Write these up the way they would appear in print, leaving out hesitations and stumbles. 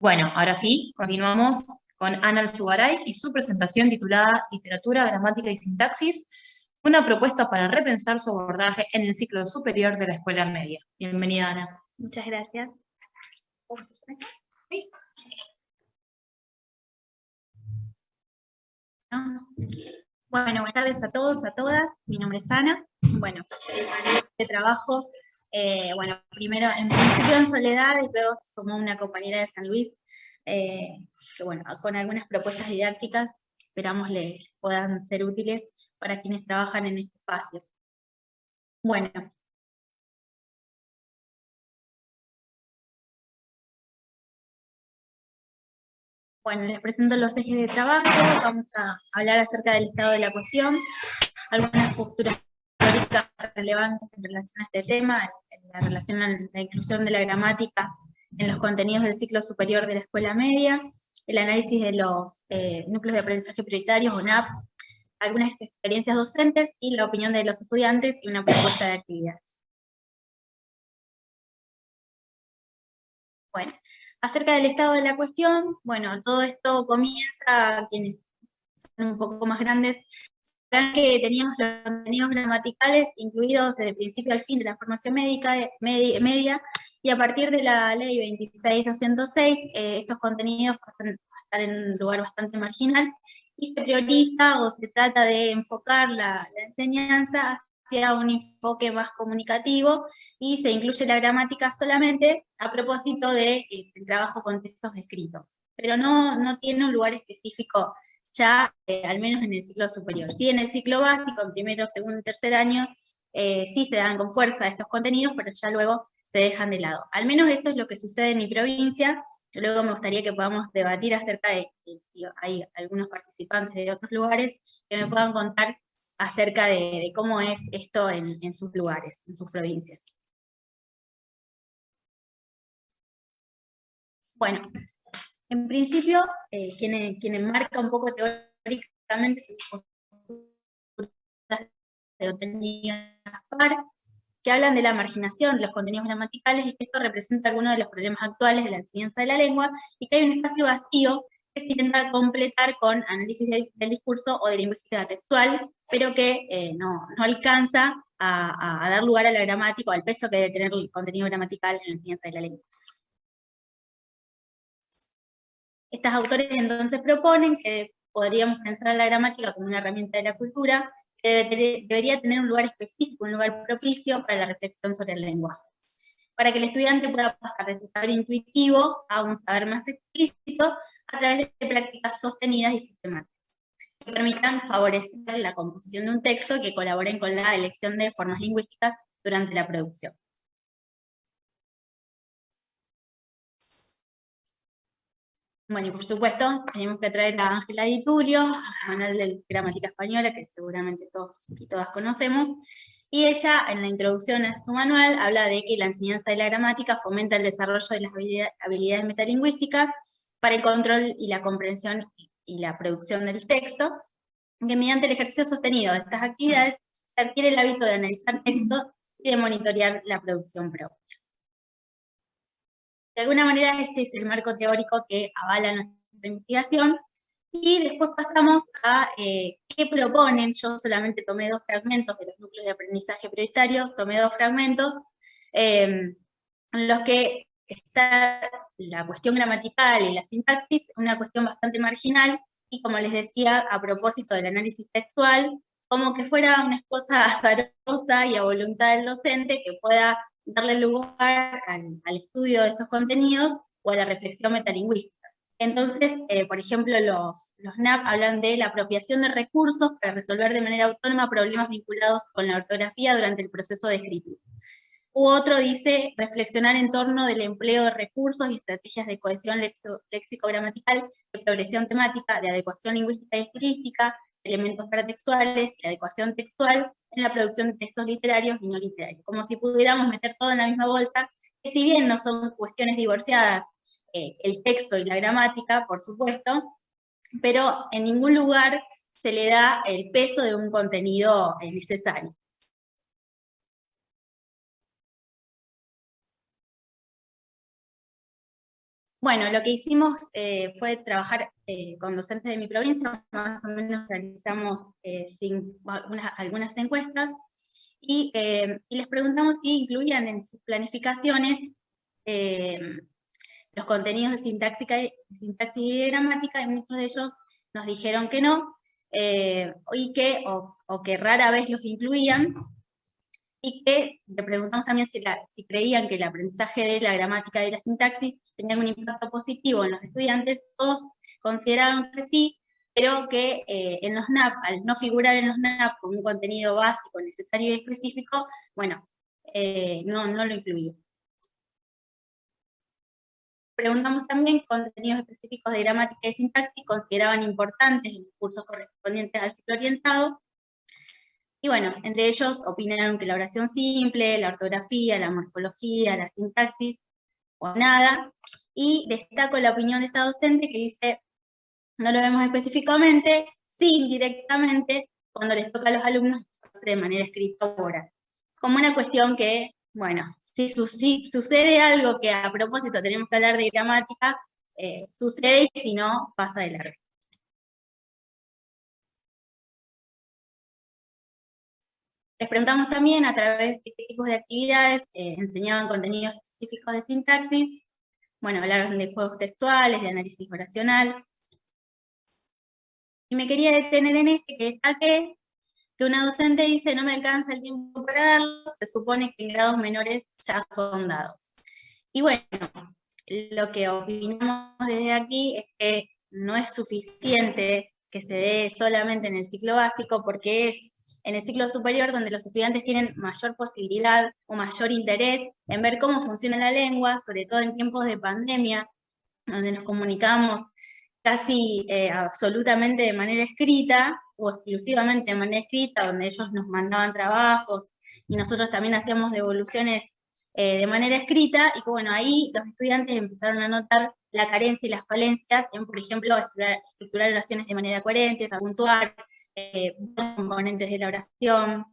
Bueno, ahora sí, continuamos con Ana Alzugaray y su presentación titulada Literatura, Gramática y Sintaxis, una propuesta para repensar su abordaje en el ciclo superior de la escuela media. Bienvenida, Ana. Muchas gracias. Sí. Bueno, buenas tardes a todos, a todas. Mi nombre es Ana. Bueno, de trabajo, primero en principio en Soledad y luego se sumó una compañera de San Luis, que bueno, con algunas propuestas didácticas esperamos les puedan ser útiles para quienes trabajan en este espacio. Bueno, les presento los ejes de trabajo. Vamos a hablar acerca del estado de la cuestión, algunas posturas históricas relevantes en relación a este tema, en la relación a la inclusión de la gramática en los contenidos del ciclo superior de la escuela media, el análisis de los núcleos de aprendizaje prioritarios, o NAP, algunas experiencias docentes y la opinión de los estudiantes y una propuesta de actividades. Bueno, acerca del estado de la cuestión, bueno, todo esto comienza, quienes son un poco más grandes, sabrán que teníamos los contenidos gramaticales incluidos desde el principio al fin de la formación media, y a partir de la ley 26.206, estos contenidos pasan a estar en un lugar bastante marginal, y se prioriza o se trata de enfocar la enseñanza hacia un enfoque más comunicativo, y se incluye la gramática solamente a propósito del trabajo con textos escritos, pero no tiene un lugar específico ya, al menos en el ciclo superior. Sí, en el ciclo básico, en primero, segundo y tercer año, sí se dan con fuerza estos contenidos, pero ya luego se dejan de lado. Al menos esto es lo que sucede en mi provincia. Luego me gustaría que podamos debatir acerca de si hay algunos participantes de otros lugares que me puedan contar acerca de cómo es esto en sus lugares, en sus provincias. Bueno, en principio, quien enmarca un poco teóricamente que hablan de la marginación de los contenidos gramaticales y que esto representa algunos de los problemas actuales de la enseñanza de la lengua, y que hay un espacio vacío que se intenta completar con análisis del discurso o de lingüística textual, pero que no alcanza a dar lugar a la gramática o al peso que debe tener el contenido gramatical en la enseñanza de la lengua. Estos autores entonces proponen que podríamos pensar a la gramática como una herramienta de la cultura que debería tener un lugar específico, un lugar propicio para la reflexión sobre el lenguaje, para que el estudiante pueda pasar de ese saber intuitivo a un saber más explícito a través de prácticas sostenidas y sistemáticas, que permitan favorecer la composición de un texto y que colaboren con la elección de formas lingüísticas durante la producción. Bueno, y por supuesto, tenemos que traer a Ángela Di Tulio, manual de gramática española, que seguramente todos y todas conocemos, y ella, en la introducción a su manual, habla de que la enseñanza de la gramática fomenta el desarrollo de las habilidades metalingüísticas para el control y la comprensión y la producción del texto, que mediante el ejercicio sostenido de estas actividades se adquiere el hábito de analizar textos y de monitorear la producción propia. De alguna manera este es el marco teórico que avala nuestra investigación, y después pasamos a qué proponen. Yo solamente tomé 2 fragmentos de los núcleos de aprendizaje prioritarios, tomé 2 fragmentos, en los que está la cuestión gramatical y la sintaxis, una cuestión bastante marginal, y como les decía, a propósito del análisis textual, como que fuera una cosa azarosa y a voluntad del docente que pueda darle lugar al estudio de estos contenidos o a la reflexión metalingüística. Entonces, por ejemplo, los NAP hablan de la apropiación de recursos para resolver de manera autónoma problemas vinculados con la ortografía durante el proceso de escritura. U otro dice reflexionar en torno del empleo de recursos y estrategias de cohesión léxico-gramatical, de progresión temática, de adecuación lingüística y estilística, elementos paratextuales y adecuación textual en la producción de textos literarios y no literarios. Como si pudiéramos meter todo en la misma bolsa, que si bien no son cuestiones divorciadas, el texto y la gramática, por supuesto, pero en ningún lugar se le da el peso de un contenido necesario. Bueno, lo que hicimos fue trabajar con docentes de mi provincia, más o menos realizamos algunas encuestas, y les preguntamos si incluían en sus planificaciones los contenidos de sintaxis y gramática, y muchos de ellos nos dijeron que no, o que rara vez los incluían, y que le preguntamos también si creían que el aprendizaje de la gramática y de la sintaxis tenía un impacto positivo en los estudiantes. Todos consideraron que sí, pero que en los NAP, al no figurar en los NAP con un contenido básico, necesario y específico, bueno, no lo incluían. Preguntamos también contenidos específicos de gramática y sintaxis consideraban importantes en los cursos correspondientes al ciclo orientado. Y bueno, entre ellos opinaron que la oración simple, la ortografía, la morfología, la sintaxis, o nada. Y destaco la opinión de esta docente que dice, no lo vemos específicamente, sí indirectamente, cuando les toca a los alumnos de manera escrita o oral. Como una cuestión que, bueno, si sucede algo que a propósito tenemos que hablar de gramática, sucede y si no, pasa de largo. Les preguntamos también a través de qué tipos de actividades enseñaban contenidos específicos de sintaxis. Bueno, hablaron de juegos textuales, de análisis oracional. Y me quería detener en este que destaqué, que una docente dice, no me alcanza el tiempo para darlo, se supone que en grados menores ya son dados. Y bueno, lo que opinamos desde aquí es que no es suficiente que se dé solamente en el ciclo básico, porque es en el ciclo superior donde los estudiantes tienen mayor posibilidad o mayor interés en ver cómo funciona la lengua, sobre todo en tiempos de pandemia, donde nos comunicamos casi absolutamente de manera escrita, o exclusivamente de manera escrita, donde ellos nos mandaban trabajos, y nosotros también hacíamos devoluciones de manera escrita, y que bueno, ahí los estudiantes empezaron a notar la carencia y las falencias en, por ejemplo, estructurar oraciones de manera coherente, puntuar, componentes de la oración.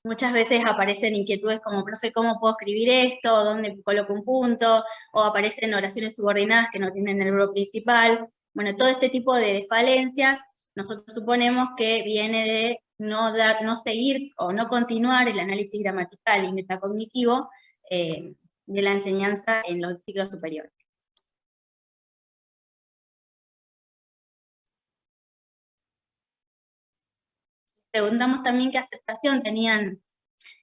Muchas veces aparecen inquietudes como, profe, ¿cómo puedo escribir esto? ¿Dónde coloco un punto? O aparecen oraciones subordinadas que no tienen el verbo principal. Bueno, todo este tipo de falencias, nosotros suponemos que viene de no seguir o no continuar el análisis gramatical y metacognitivo de la enseñanza en los ciclos superiores. Preguntamos también qué aceptación tenían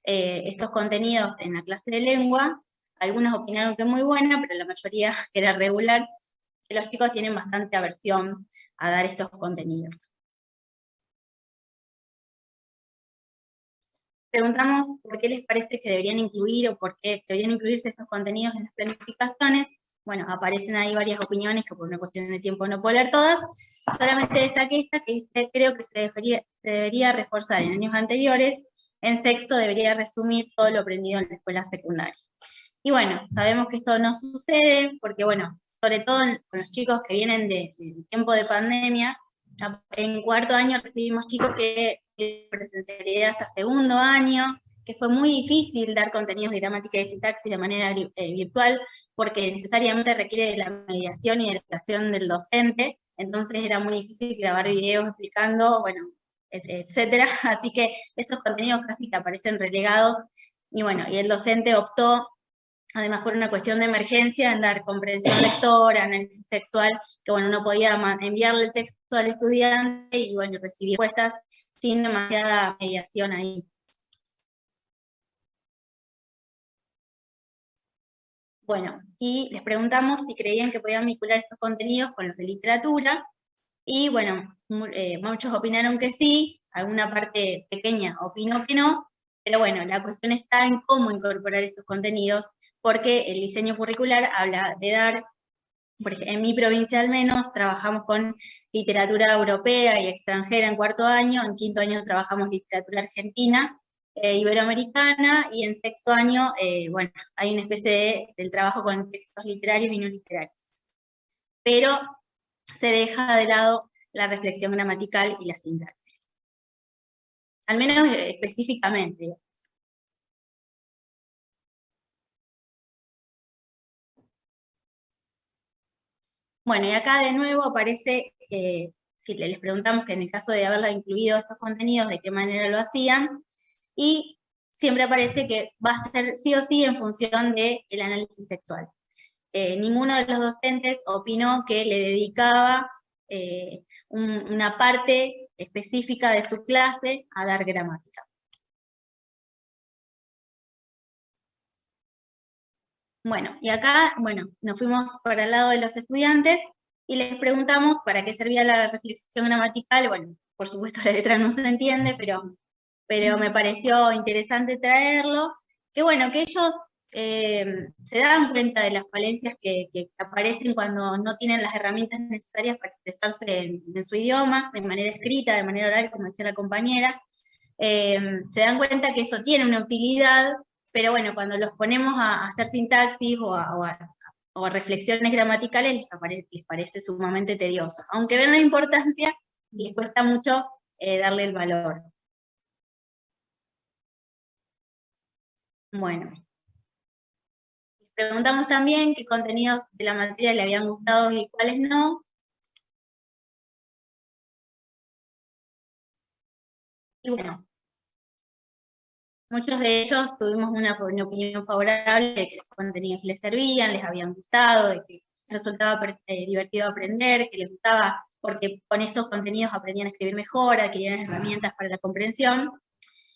estos contenidos en la clase de lengua. Algunos opinaron que muy buena, pero la mayoría que era regular, que los chicos tienen bastante aversión a dar estos contenidos. Preguntamos por qué les parece que deberían incluir o por qué deberían incluirse estos contenidos en las planificaciones. Bueno, aparecen ahí varias opiniones que por una cuestión de tiempo no puedo leer todas. Solamente destaqué esta que dice, creo que se debería reforzar en años anteriores. En sexto debería resumir todo lo aprendido en la escuela secundaria. Y bueno, sabemos que esto no sucede porque, bueno, sobre todo con los chicos que vienen del tiempo de pandemia, en cuarto año recibimos chicos que presencialidad hasta segundo año, que fue muy difícil dar contenidos de gramática y sintaxis de manera virtual, porque necesariamente requiere de la mediación y de la educación del docente, entonces era muy difícil grabar videos explicando, bueno, etcétera, así que esos contenidos casi que aparecen relegados, y bueno, y el docente optó, además por una cuestión de emergencia, en dar comprensión lectora, análisis textual, que bueno, uno podía enviarle el texto al estudiante y bueno, recibir respuestas sin demasiada mediación ahí. Bueno, y les preguntamos si creían que podían vincular estos contenidos con los de literatura, y bueno, muchos opinaron que sí, alguna parte pequeña opinó que no, pero bueno, la cuestión está en cómo incorporar estos contenidos, porque el diseño curricular habla de dar, en mi provincia al menos, trabajamos con literatura europea y extranjera en cuarto año, en quinto año trabajamos literatura argentina, iberoamericana, y en sexto año, bueno, hay una especie del trabajo con textos literarios y no literarios. Pero se deja de lado la reflexión gramatical y la sintaxis. Al menos específicamente. Bueno, y acá de nuevo aparece, si les preguntamos que en el caso de haberla incluido estos contenidos, de qué manera lo hacían, y siempre aparece que va a ser sí o sí en función del análisis textual. Ninguno de los docentes opinó que le dedicaba una parte específica de su clase a dar gramática. Bueno, y acá, nos fuimos para el lado de los estudiantes y les preguntamos para qué servía la reflexión gramatical. Bueno, por supuesto la letra no se entiende, pero me pareció interesante traerlo. Que bueno, que ellos se dan cuenta de las falencias que aparecen cuando no tienen las herramientas necesarias para expresarse en su idioma, de manera escrita, de manera oral, como decía la compañera. Se dan cuenta que eso tiene una utilidad, pero bueno, cuando los ponemos a hacer sintaxis o a reflexiones gramaticales, les parece sumamente tedioso. Aunque ven la importancia, les cuesta mucho darle el valor. Bueno. Les preguntamos también qué contenidos de la materia le habían gustado y cuáles no. Y bueno, muchos de ellos tuvimos una opinión favorable de que los contenidos les servían, les habían gustado, de que resultaba divertido aprender, que les gustaba porque con esos contenidos aprendían a escribir mejor, adquirían herramientas para la comprensión.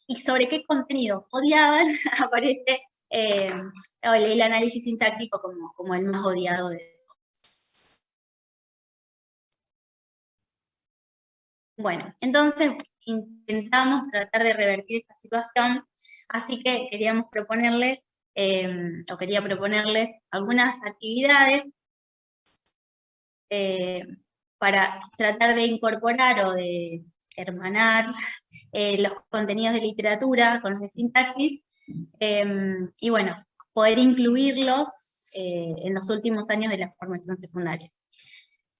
Y sobre qué contenidos odiaban, aparece el análisis sintáctico como el más odiado de todos. Bueno, entonces intentamos tratar de revertir esta situación, así que quería proponerles algunas actividades para tratar de incorporar o de hermanar los contenidos de literatura con los de sintaxis, y bueno, poder incluirlos en los últimos años de la formación secundaria.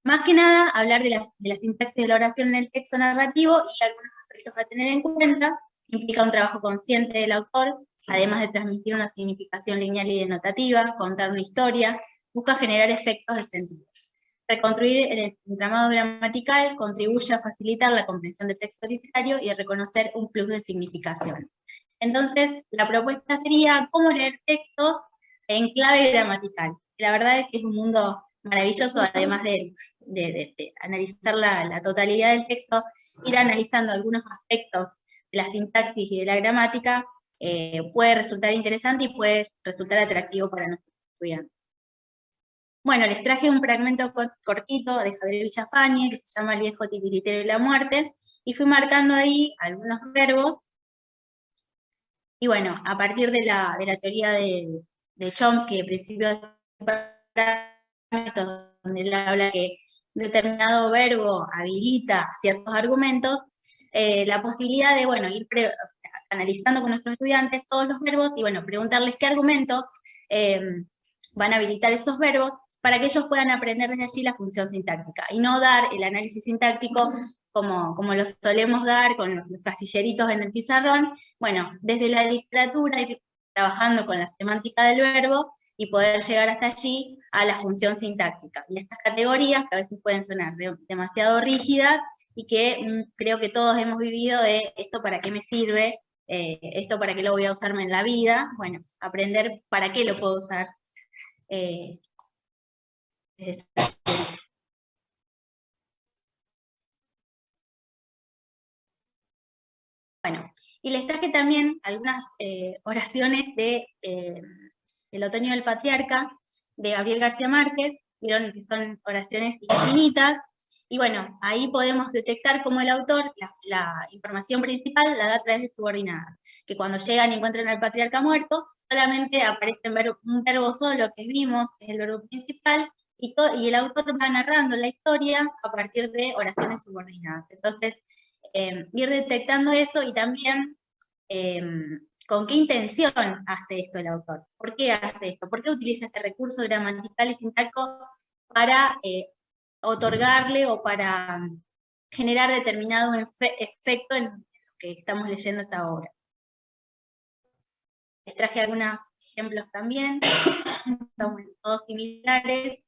Más que nada, hablar de la sintaxis de la oración en el texto narrativo y algunos aspectos a tener en cuenta. Implica un trabajo consciente del autor, además de transmitir una significación lineal y denotativa, contar una historia, busca generar efectos de sentido. Reconstruir el entramado gramatical contribuye a facilitar la comprensión del texto literario y a reconocer un plus de significaciones. Entonces, la propuesta sería cómo leer textos en clave gramatical. La verdad es que es un mundo maravilloso, además de analizar la totalidad del texto, ir analizando algunos aspectos de la sintaxis y de la gramática, puede resultar interesante y puede resultar atractivo para nuestros estudiantes. Bueno, les traje un fragmento cortito de Javier Villafañe, que se llama El viejo titiritero y la muerte, y fui marcando ahí algunos verbos. Y bueno, a partir de la teoría de Chomsky, de principios parámetros, donde él habla que determinado verbo habilita ciertos argumentos, la posibilidad de, bueno, ir analizando con nuestros estudiantes todos los verbos y, bueno, preguntarles qué argumentos van a habilitar esos verbos para que ellos puedan aprender desde allí la función sintáctica y no dar el análisis sintáctico como lo solemos dar con los casilleritos en el pizarrón. Bueno, desde la literatura ir trabajando con la semántica del verbo y poder llegar hasta allí a la función sintáctica. Y estas categorías, que a veces pueden sonar demasiado rígidas, y que creo que todos hemos vivido de esto para qué me sirve, esto para qué lo voy a usarme en la vida, bueno, aprender para qué lo puedo usar. Bueno, y les traje también algunas oraciones de El otoño del patriarca, de Gabriel García Márquez. Vieron que son oraciones infinitas, y bueno, ahí podemos detectar cómo el autor, la información principal la da a través de subordinadas, que cuando llegan y encuentran al patriarca muerto, solamente aparece un verbo solo que vimos, que es el verbo principal, y el autor va narrando la historia a partir de oraciones subordinadas. Entonces, ir detectando eso y también con qué intención hace esto el autor. ¿Por qué hace esto? ¿Por qué utiliza este recurso gramatical y sintáctico para otorgarle o para generar determinado efecto en lo que estamos leyendo esta obra? Les traje algunos ejemplos también, son todos similares.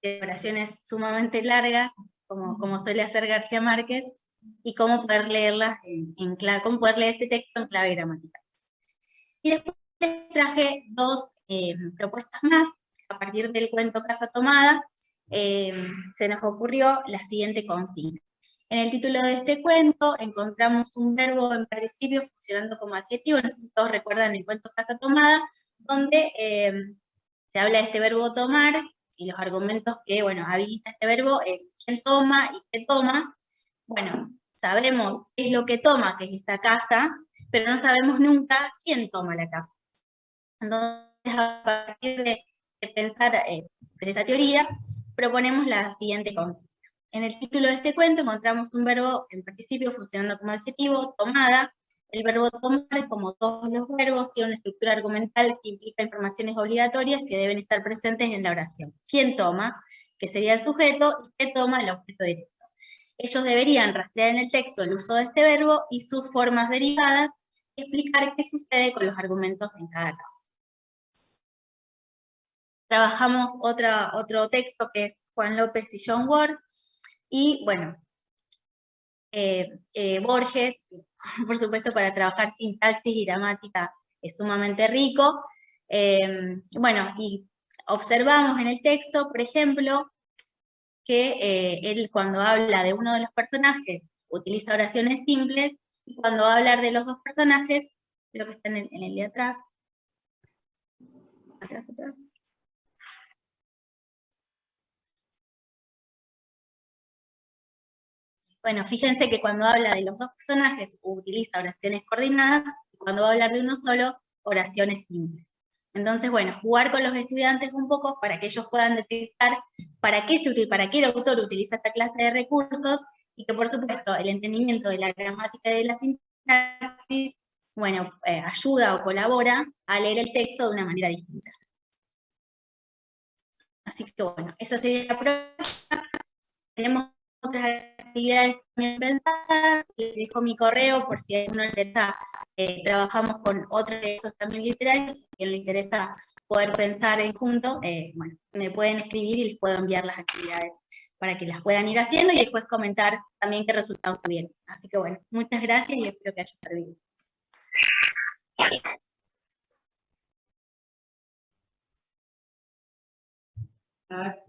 de oraciones sumamente largas, como suele hacer García Márquez, y cómo poder leerlas en clave, cómo poder leer este texto en clave gramatical. Y después les traje dos propuestas más. A partir del cuento Casa Tomada, se nos ocurrió la siguiente consigna. En el título de este cuento encontramos un verbo en participio funcionando como adjetivo. No sé si todos recuerdan el cuento Casa Tomada, donde se habla de este verbo tomar, y los argumentos que, bueno, habilita este verbo es quién toma y qué toma. Bueno, sabemos qué es lo que toma, que es esta casa, pero no sabemos nunca quién toma la casa. Entonces, a partir de pensar de esta teoría, proponemos la siguiente consigna. En el título de este cuento encontramos un verbo en participio funcionando como adjetivo, tomada. El verbo tomar, como todos los verbos, tiene una estructura argumental que implica informaciones obligatorias que deben estar presentes en la oración. ¿Quién toma? Que sería el sujeto, y ¿qué toma? El objeto directo. Ellos deberían rastrear en el texto el uso de este verbo y sus formas derivadas y explicar qué sucede con los argumentos en cada caso. Trabajamos otro texto que es Juan López y John Ward, y bueno, Borges, por supuesto, para trabajar sintaxis y gramática es sumamente rico. Bueno, y observamos en el texto, por ejemplo, que él cuando habla de uno de los personajes utiliza oraciones simples, y cuando va a hablar de los dos personajes, lo que está en el de atrás, atrás. Bueno, fíjense que cuando habla de los dos personajes utiliza oraciones coordinadas, y cuando va a hablar de uno solo, oraciones simples. Entonces, bueno, jugar con los estudiantes un poco para que ellos puedan detectar para qué el autor utiliza esta clase de recursos, y que por supuesto el entendimiento de la gramática y de la sintaxis, bueno, ayuda o colabora a leer el texto de una manera distinta. Así que bueno, esa sería la próxima. Tenemos otras actividades también pensadas, les dejo mi correo por si a alguno le interesa. Trabajamos con otros de esos también literarios, si a quien le interesa poder pensar en junto, bueno, me pueden escribir y les puedo enviar las actividades para que las puedan ir haciendo y después comentar también qué resultados tuvieron. Así que bueno, muchas gracias y espero que haya servido. A ver,